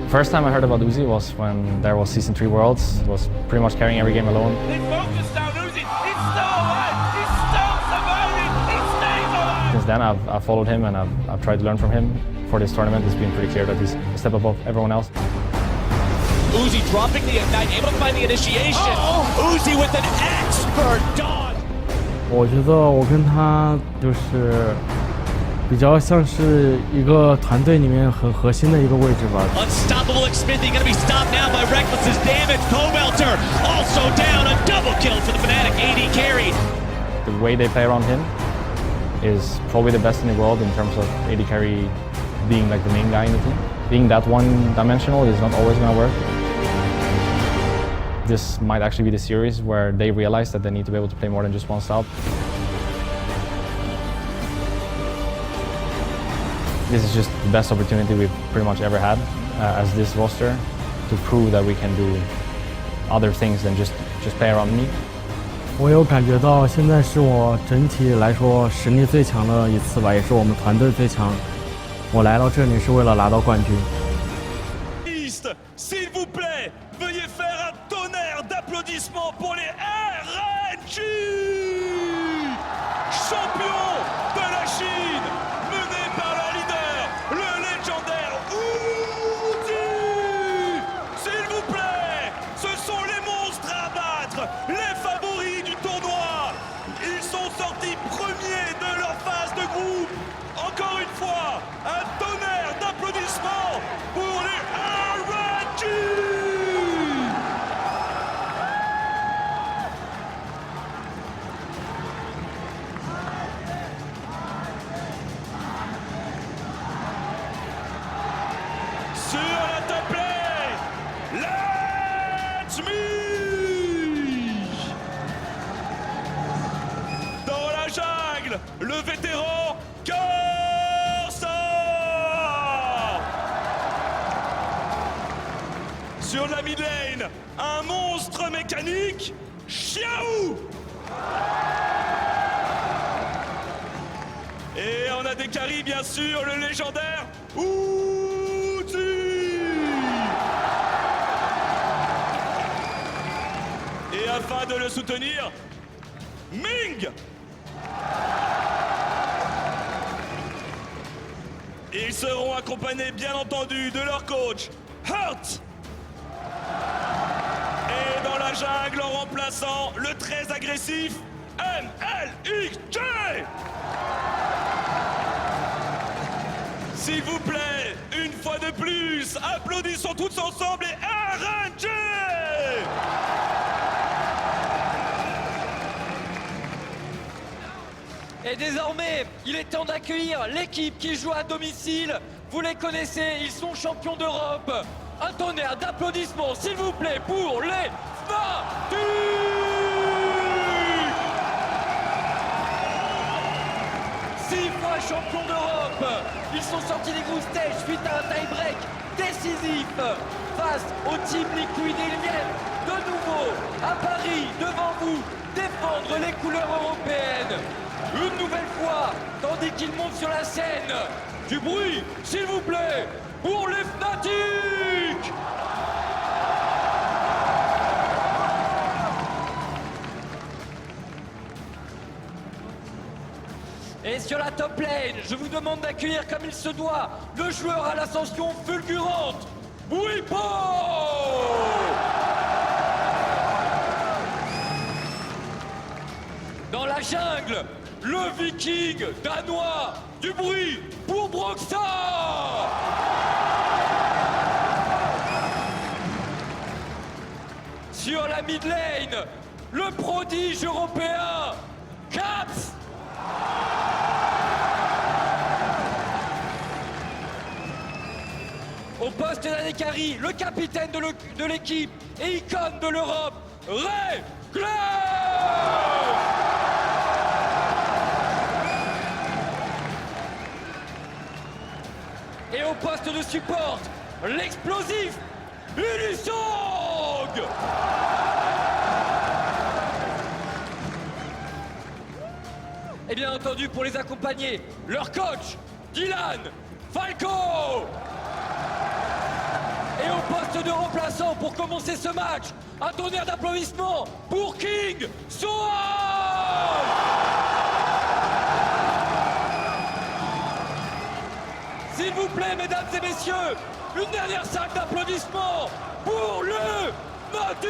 First time I heard about Uzi was when there was Season 3 Worlds. He was pretty much carrying every game alone. They focused on Uzi. He's still alive. He's still surviving. He stays alive. Since then, I've followed him and I've tried to learn from him. For this tournament, it's been pretty clear that he's a step above everyone else. Uzi dropping the ignite, able to find the initiation. Uzi with an expert dodge. 我觉得我跟他就是比较像是一个团队里面很核心的一个位置吧。Unstoppable Xfinity gonna be stopped now by Reckless's damage. Powelter also down, a double kill for the Fnatic AD carry. The way they play around him is probably the best in the world in terms of AD carry being like the main guy in the team. Being that one-dimensional is not always going to work. This might actually be the series where they realize that they need to be able to play more than just one style. This is just the best opportunity we've pretty much ever had as this roster to prove that we can do other things than just play around me. 我有感觉到现在是我整体来说实力最强的一次吧，也是我们团队最强。我来到这里是为了拿到冠军。S'il vous plaît, veuillez faire un tonnerre d'applaudissements pour les RNG, champions de la Chine, menés par leur leader, le légendaire Uzi. S'il vous plaît, ce sont les monstres à battre, les favoris du tournoi. Ils sont sortis premiers de leur phase de groupe. Encore une fois, un tonnerre d'applaudissements pour les RNG. Sur la top lane, let's me. Dans la jungle, le vétéran Karsa. Sur la mid lane, un monstre mécanique, Xiao. Et on a des carries bien sûr, le légendaire Uzi. Et afin de le soutenir, Ming. Ils seront accompagnés bien entendu de leur coach, Hurt. Et dans la jungle en remplaçant le très agressif, MLXG. S'il vous plaît, une fois de plus, applaudissons tous ensemble les RNG. Et désormais, il est temps d'accueillir l'équipe qui joue à domicile. Vous les connaissez, ils sont champions d'Europe. Un tonnerre d'applaudissements, s'il vous plaît, pour les Fnatic. 6 fois champions d'Europe. Ils sont sortis des group stage suite à un tie-break décisif face au Team Liquid. Et ils viennent de nouveau à Paris, devant vous, défendre les couleurs européennes. Une nouvelle fois, tandis qu'ils montent sur la scène. Du bruit, s'il vous plaît, pour les Fnatic. Et sur la top lane, je vous demande d'accueillir comme il se doit le joueur à l'ascension fulgurante, Bwipo. Dans la jungle, le viking danois, du bruit pour Broxa. Sur la mid lane, le prodige européen, Caps. Au poste d'Anekari, le capitaine de l'équipe et icône de l'Europe, Reckless. Et au poste de support, l'explosif Unisong. Et bien entendu, pour les accompagner, leur coach, Dylan Falco. Et poste de remplaçant pour commencer ce match. Un tonnerre d'applaudissements pour King Sohan. S'il vous plaît, mesdames et messieurs, une dernière salle d'applaudissements pour le Nordique.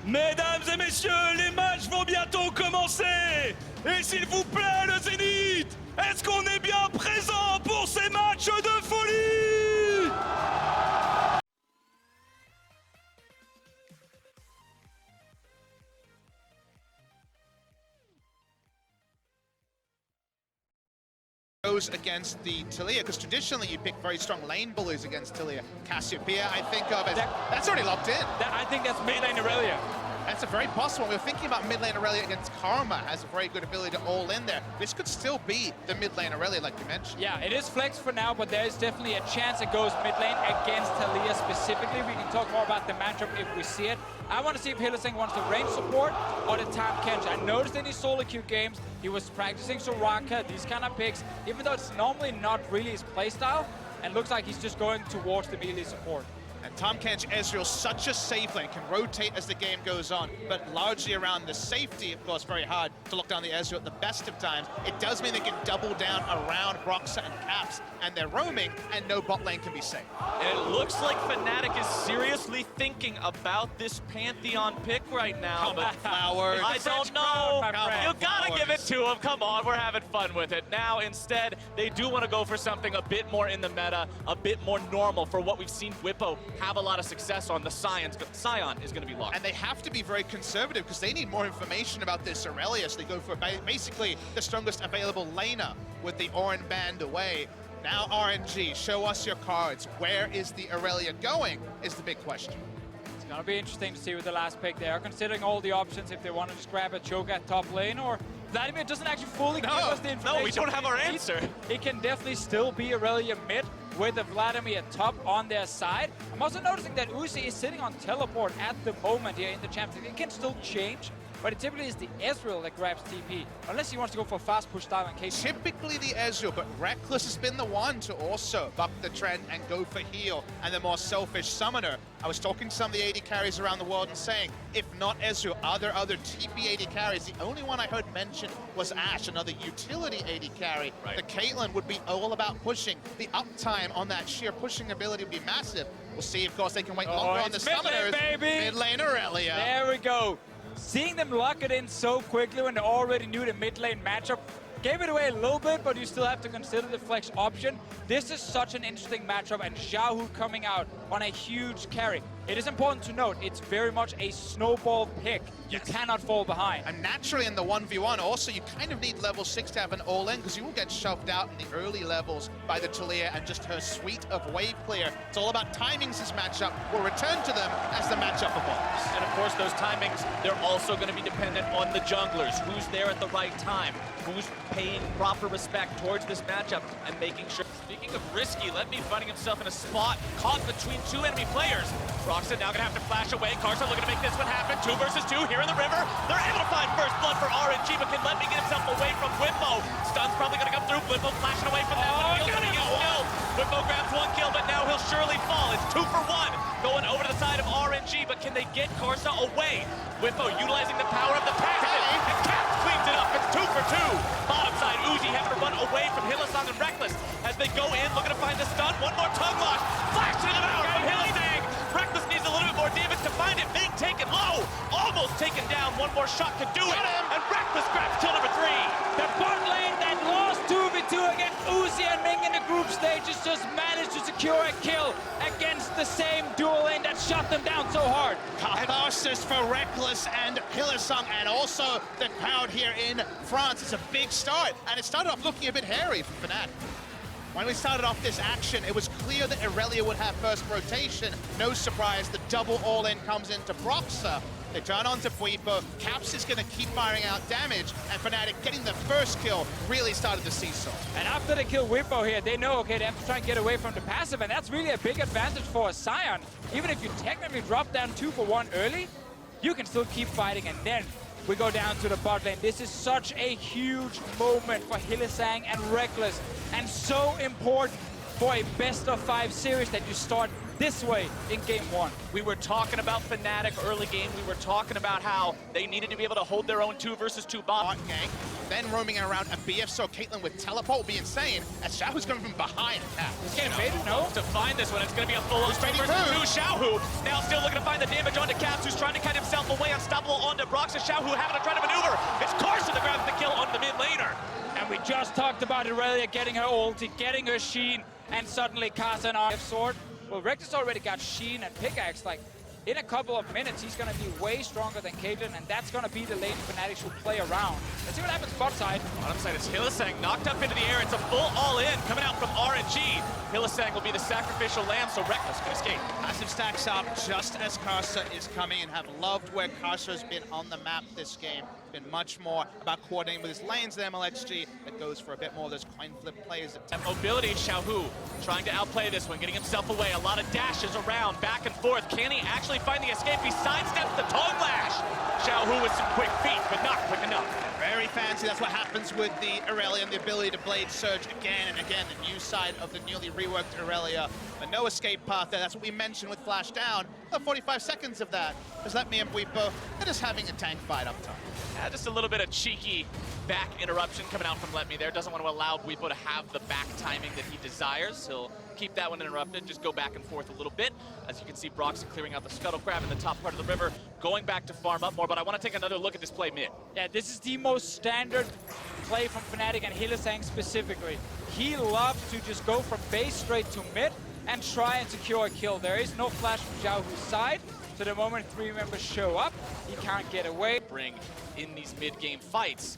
Mesdames et messieurs, les matchs vont bientôt commencer. Et s'il vous plaît, le Zénith, est-ce qu'on est bien présent pour ces matchs de folie? Goes against the Taliyah, because traditionally you pick very strong lane bullies against Taliyah. Cassiopeia, I think of as that's already locked in. I think that's mid lane Aurelia. That's a very possible. We were thinking about mid lane Aurelia against Karma, has a very good ability to all in there. This could still be the mid lane Aurelia, like you mentioned. Yeah, it is flex for now, but there is definitely a chance it goes mid lane against Taliyah specifically. We can talk more about the matchup if we see it. I want to see if Hylissang wants the range support or the Tahm Kench. I noticed in his solo queue games, he was practicing Soraka, these kind of picks, even though it's normally not really his playstyle, and looks like he's just going towards the melee support. And Tahm Kench Ezreal, such a safe lane, can rotate as the game goes on, but largely around the safety, of course, very hard to lock down the Ezreal at the best of times. It does mean they can double down around Broxah and Caps, and they're roaming, and no bot lane can be safe. And it looks like Fnatic is seriously thinking about this Pantheon pick right now. Come on, Flowers. I don't know. You gotta Flowers. give it to them. Come on, we're having fun with it. Now, instead, they do want to go for something a bit more in the meta, a bit more normal for what we've seen Whippo have a lot of success on. The Scion is going to be locked. And they have to be very conservative because they need more information about this Aurelia, so they go for basically the strongest available laner with the Orin band away. Now RNG, show us your cards. Where is the Aurelia going is the big question. It's going to be interesting to see with the last pick. They are considering all the options if they want to just grab a choke at top lane, or Vladimir doesn't actually fully give us the information. No, we don't have our answer. It can definitely still be Aurelia mid with the Vladimir top on their side. I'm also noticing that Uzi is sitting on teleport at the moment here in the champion. It can still change, but it typically is the Ezreal that grabs TP, unless he wants to go for fast push style in case. Typically the Ezreal, but Reckless has been the one to also buck the trend and go for heal and the more selfish summoner. I was talking to some of the AD carries around the world and saying, if not Ezreal, are there other TP AD carries? The only one I heard mentioned was Ashe, another utility AD carry. Right. The Caitlyn would be all about pushing. The uptime on that sheer pushing ability would be massive. We'll see, of course, they can wait longer on the it's mid lane, summoners. baby. Mid lane Aurelia. There we go. Seeing them lock it in so quickly when they already knew the mid lane matchup gave it away a little bit, but you still have to consider the flex option. This is such an interesting matchup, and Xiaohu coming out on a huge carry. It is important to note, it's very much a snowball pick. You cannot fall behind. And naturally in the 1v1, also you kind of need level 6 to have an all-in, because you will get shoved out in the early levels by the Taliyah and just her suite of wave clear. It's all about timings this matchup. We'll return to them as the matchup evolves. And of course, those timings, they're also going to be dependent on the junglers. Who's there at the right time? Who's paying proper respect towards this matchup and making sure. Speaking of risky, Let Me finding himself in a spot caught between two enemy players. Broxah now going to have to flash away. Karsa looking to make this one happen. 2 versus 2 here in the river. They're able to find first blood for RNG, but can Let Me get himself away from Whippo. Stun's probably going to come through. Whippo flashing away from them. He's going to get killed. Whippo grabs 1 kill, but now he'll surely fall. It's 2 for 1. Going over to the side of RNG, but can they get Karsa away? Whippo utilizing the power of the passive. And Cap cleans it up. It's 2 for 2. Bottom side, Uzi having to run away from Hylissang and Reckless as they go in, looking to find the stun. 1 more tongue lock. Flash to the power from Hylissang. Reckless needs a little bit more damage to find it. Being taken low. Almost taken down. 1 more shot could do it. And Reckless grabs kill number 3. The bot lane that lost 2v2 against Uzi and Ming in the group stages just managed to secure a kill against the same dual lane that shut them down so hard. Catharsis for Reckless and Hylissang, and also the crowd here in France. It's a big start, and it started off looking a bit hairy for Fnatic. When we started off this action, it was clear that Aurelia would have first rotation. No surprise, the double all-in comes into Broxah. They turn on to Bwipo. Caps is going to keep firing out damage, and Fnatic getting the first kill really started the seesaw. And after they kill Whippo here, they know, okay, they have to try and get away from the passive, and that's really a big advantage for a Scion. Even if you technically drop down 2 for 1 early, you can still keep fighting, and then we go down to the bot lane. This is such a huge moment for Hylissang and Reckless, and so important for a best-of-5 series that you start this way in Game 1. We were talking about Fnatic early game. We were talking about how they needed to be able to hold their own 2 versus 2 bot Gang, then roaming around a BF, so Caitlyn with teleport will be insane, as Xiaohu's coming from behind attack. He's getting baited, no? To find this one, it's going to be a full-on 2 versus 2. Xiaohu now still looking to find the damage onto Caps, who's trying to cut himself away. Unstoppable onto Brox, and Xiaohu having to try to maneuver. It's Karsa that grabs the kill onto the mid laner. And we just talked about Irelia getting her ulti, getting her Sheen, and suddenly Karsa and RF sword. Well, Reckless already got Sheen and Pickaxe. Like, in a couple of minutes, he's going to be way stronger than Caitlyn, and that's going to be the lane Fnatic should play around. Let's see what happens bot side. Bottom side is Hylissang knocked up into the air. It's a full all-in coming out from RNG. Hylissang will be the sacrificial lamb, so Reckless can escape. Massive stacks up just as Karsa is coming, and have loved where Karsa has been on the map this game. Been much more about coordinating with his lanes than MLXG. That goes for a bit more of those coin flip plays. That mobility, Xiaohu trying to outplay this one, getting himself away. A lot of dashes around, back and forth. Can he actually find the escape? He sidesteps the tongue lash. Xiaohu with some quick feet, but not quick enough. Very fancy. That's what happens with the Irelia and the ability to blade surge again and again. The new side of the newly reworked Irelia. But no escape path there. That's what we mentioned with Flash Down. 45 seconds of that. Just let me and Weepo. They're just having a tank fight up top. Just a little bit of cheeky back interruption coming out from Let Me there. Doesn't want to allow Weepo to have the back timing that he desires. He'll keep that one interrupted, just go back and forth a little bit. As you can see, Broxton clearing out the scuttle crab in the top part of the river, going back to farm up more, but I want to take another look at this play mid. Yeah, this is the most standard play from Fnatic and Hylissang specifically. He loves to just go from base straight to mid and try and secure a kill. There is no flash from Xiaohu's side, so the moment 3 members show up, he can't get away. Bring in these mid-game fights.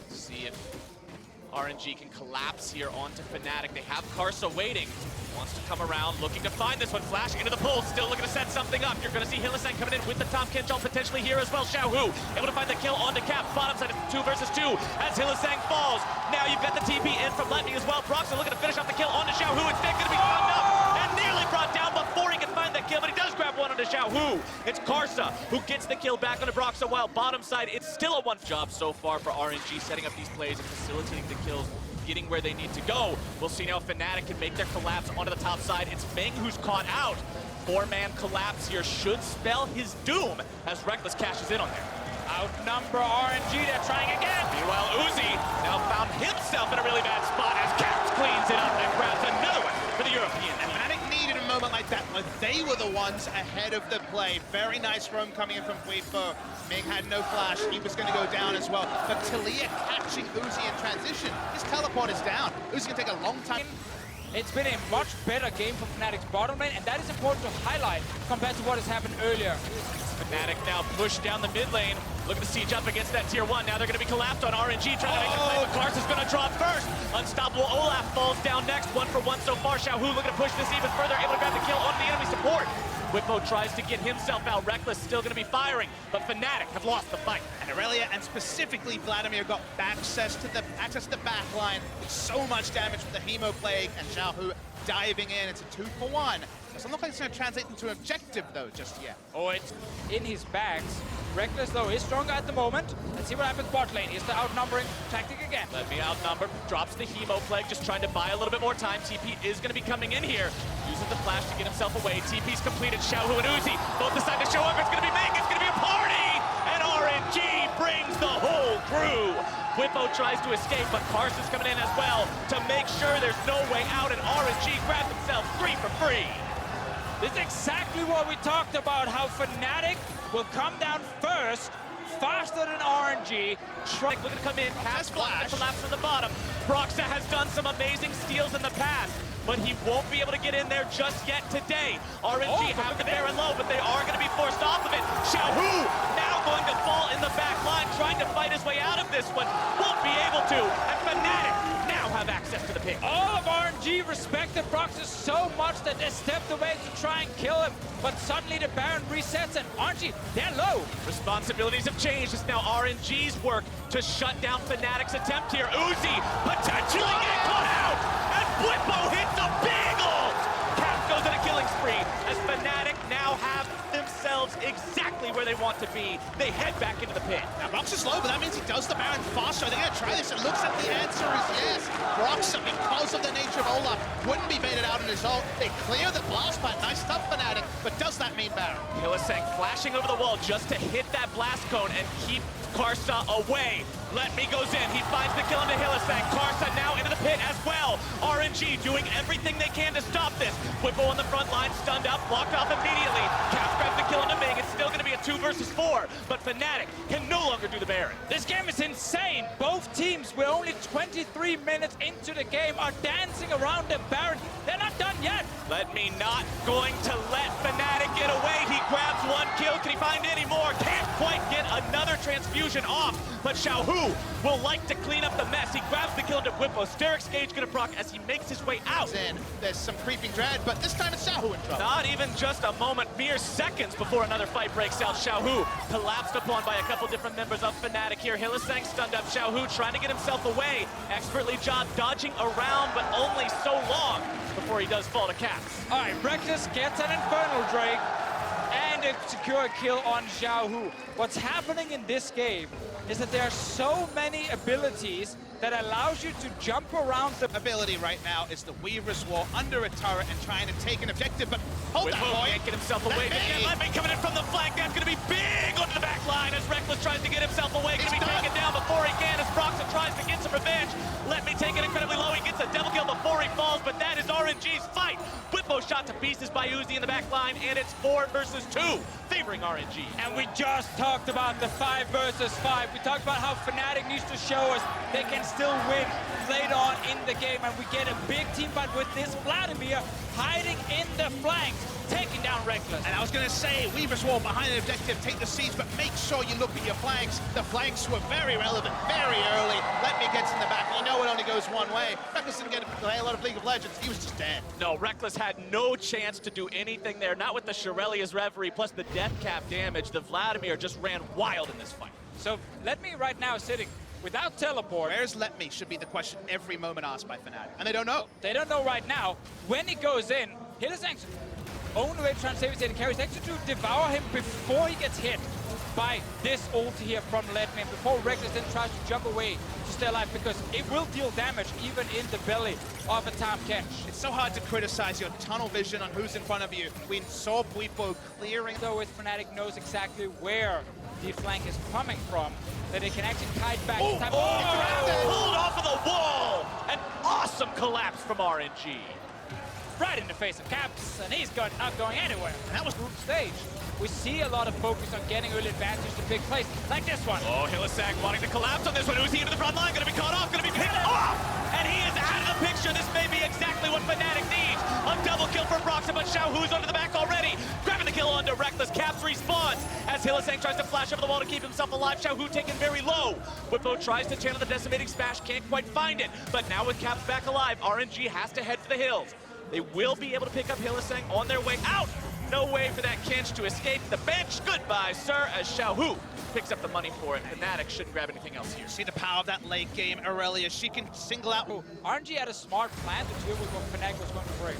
See if RNG can collapse here onto Fnatic. They have Karsa waiting. Wants to come around, looking to find this one. Flash into the pool, still looking to set something up. You're going to see Hylissang coming in with the top catch-all potentially here as well. Xiaohu able to find the kill onto Cap. Bottom side, it's 2 versus 2 as Hylissang falls. Now you've got the TP in from Let Me as well. Broxton looking to finish off the kill onto Xiaohu. Instead going to be found up and nearly brought down before he can find that kill, but he does grab one onto Xiaohu. It's Karsa who gets the kill back onto Broxton, while bottom side, it's still a one job so far for RNG, setting up these plays and facilitating the kills, getting where they need to go. We'll see now if Fnatic can make their collapse onto the top side. It's Ming who's caught out. 4-man collapse here should spell his doom as Reckless cashes in on there. Outnumber RNG, they're trying again. Meanwhile, Uzi now found himself in a really bad spot as Caps cleans it up and grabs another one for the European. And Fnatic needed a moment like that where they were the ones ahead of the play. Very nice roam coming in from Weepo. Ming had no flash. He was going to go down as well. But Talia catching Uzi in transition. His teleport is down. Uzi's going to take a long time. It's been a much better game for Fnatic's bottom lane, and that is important to highlight compared to what has happened earlier. Fnatic now pushed down the mid lane, looking to siege up against that tier 1. Now they're going to be collapsed on RNG, trying to make the play, but Karsa's going to drop first. Unstoppable Olaf falls down next, 1 for 1 so far. Xiaohu looking to push this even further, able to grab the kill on the enemy support. Whippo tries to get himself out. Reckless still going to be firing, but Fnatic have lost the fight. And Irelia and specifically Vladimir got access to the back line with so much damage from the Hemo Plague, and Xiaohu diving in. It's a 2 for 1. Doesn't look like it's going to translate into an objective though just yet. Oh, it's in his bags. Reckless though is stronger at the moment. Let's see what happens bot lane. Here's the outnumbering tactic again. Let Me outnumber, drops the Hemo Plague, just trying to buy a little bit more time. TP is going to be coming in here. Uses the flash to get himself away. TP's completed. Xiaohu and Uzi both decide to show up. It's going to be Ming. It's going to be a party. And RNG brings the whole crew. Whippo tries to escape, but Karsa's coming in as well to make sure there's no way out. And RNG grabs himself 3 for free. This is exactly what we talked about, how Fnatic will come down first, faster than RNG. Looking to come in, has flash, collapse from the bottom. Broxa has done some amazing steals in the past, but he won't be able to get in there just yet today. RNG have the Baron low, but they are going to be forced off of it. Xiaohu now going to fall in the back line, trying to fight his way out of this one. Won't be able to, and Fnatic now have access to the pick. All of RNG respected Broxton so much that they stepped away to try and kill him, but suddenly the Baron resets and RNG, they're low. Responsibilities have changed. It's now RNG's work to shut down Fnatic's attempt here. Uzi potentially getting caught out, and Whippo hits a big ult. Cap goes on a killing spree as Fnatic now have themselves themselves exactly where they want to be. They head back into the pit. Now, Brox is low, but that means he does the Baron faster. They're going to try this. It looks like the answer is yes. Brox, because of the nature of Olaf, wouldn't be baited out in his ult. They clear the blast pad. Nice stuff, Fnatic, but does that mean Baron? Hylissang flashing over the wall just to hit that blast cone and keep Karsa away. Let me goes in. He finds the kill into Hylissang. Karsa now into the pit as well. RNG doing everything they can to stop this. Whippo on the front line, stunned up, blocked off immediately. Caps grabs the kill into Ming. It's still going to be a 2 versus 4, but Fnatic can no longer do the Baron. This game is insane. Both teams, we're only 23 minutes into the game, are dancing around the Baron. They're not done yet. Let me not going to let Fnatic get away. He grabs 1 kill. Can he find any more? Can't quite get another transfusion off, but Xiaohu will like to clean up the mess. He grabs the kill into Whippo. Steric's Gage gonna proc as he makes his way out. There's some creeping dread, but this time it's Xiaohu in trouble. Not even just a moment, mere seconds before another fight breaks out. Xiaohu collapsed upon by a couple different members of Fnatic here. Hylissang stunned up. Xiaohu trying to get himself away. Expertly dodging around, but only so long before he does fall to Caps. All right, Reckless gets an Infernal Drake and a secure kill on Xiaohu. What's happening in this game is that there are so many abilities that allows you to jump around the ability right now is the Weaver's Wall under a turret and trying to take an objective, but hold that, boy. Can't get himself away. Let me coming in from the flank. That's going to be big onto the back line as Reckless tries to get himself away. Going to be taken down before he can as Broxton tries to get some revenge. Let me take it incredibly low. He gets a double kill before he falls, but that is RNG's fight. Whippo shot to pieces by Uzi in the back line, and it's 4 versus 2, favoring RNG. And we just talked about the 5 versus 5. We talked about how Fnatic needs to show us they can still win later on in the game, and we get a big team fight with this Vladimir hiding in the flanks, taking down Reckless. And I was going to say, Weaver's Wall behind the objective, take the siege, but make sure you look at your flanks. The flanks were very relevant, very early. Let me gets in the back. You know it only goes one way. Reckless didn't get to play a lot of League of Legends. He was just dead. No, Reckless had no chance to do anything there, not with the Shirelia's Reverie, plus the death cap damage. The Vladimir just ran wild in this fight. So let me right now sitting without teleport. Where's Let Me should be the question every moment asked by Fnatic. And they don't know. They don't know right now. When he goes in, Hylissang's only way to try and save his AD carry is actually to devour him before he gets hit by this ult here from Let Me, and before Reckless then tries to jump away to stay alive, because it will deal damage even in the belly of a Tahm Kench. It's so hard to criticize your tunnel vision on who's in front of you. We saw Bwipo clearing. So with Fnatic knows exactly where the flank is coming from, that they can actually kite back. Pulled off of the wall! An awesome collapse from RNG. Right in the face of Caps, and he's not going anywhere. And that was group stage. We see a lot of focus on getting early advantage to big plays, like this one. Oh, Hylissang wanting to collapse on this one. Uzi into the front line, gonna be caught off, gonna be picked off! And he is out of the picture. This may be exactly what Fnatic needs. A double kill for Broxton, but Xiaohu's under the back already. Grabbing the kill onto Reckless. Caps respawns as Hylissang tries to flash over the wall to keep himself alive. Xiaohu taken very low. Whippo tries to channel the decimating smash, can't quite find it. But now with Caps back alive, RNG has to head for the hills. They will be able to pick up Hylissang on their way out. No way for that Kench to escape the bench. Goodbye, sir, as Xiaohu picks up the money for it. Fnatic shouldn't grab anything else here. See the power of that late game, Aurelia. She can single out. RNG had a smart plan to deal with what Fnatic was going to break.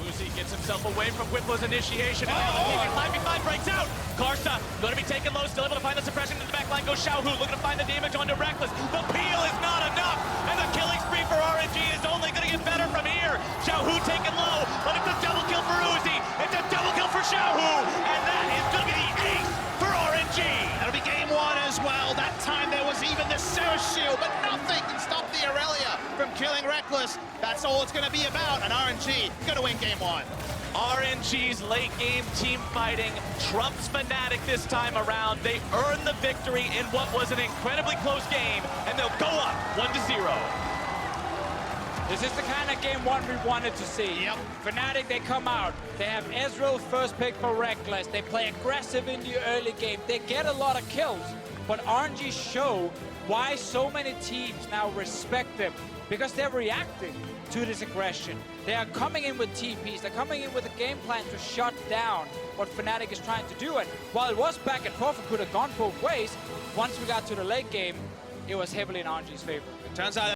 Uzi gets himself away from Whipple's initiation, and now the 5v5 breaks out! Karsa going to be taken low, still able to find the suppression in the back line. Goes Xiaohu, looking to find the damage onto Reckless. The peel is not enough, and the killing spree for RNG is only going to get better from here. Xiaohu taken low, but it's a double kill for Uzi. It's a double kill for Xiaohu, and that is going to be the ace for RNG. That'll be game 1 as well. That time there was even the Surge Shield, but nothing can stop the Aurelia from killing Reckless. That's all it's going to be about, and RNG going to win game 1. RNG's late game team fighting trumps Fnatic this time around. They earned the victory in what was an incredibly close game, and they'll go up 1-0. This is the kind of game 1 we wanted to see. Yep. Fnatic, they come out. They have Ezreal first pick for Reckless. They play aggressive in the early game. They get a lot of kills, but RNG show why so many teams now respect them, because they're reacting to this aggression. They are coming in with TPs. They're coming in with a game plan to shut down what Fnatic is trying to do. And while it was back and forth, it could have gone both ways. Once we got to the late game, it was heavily in RNG's favor. It turns out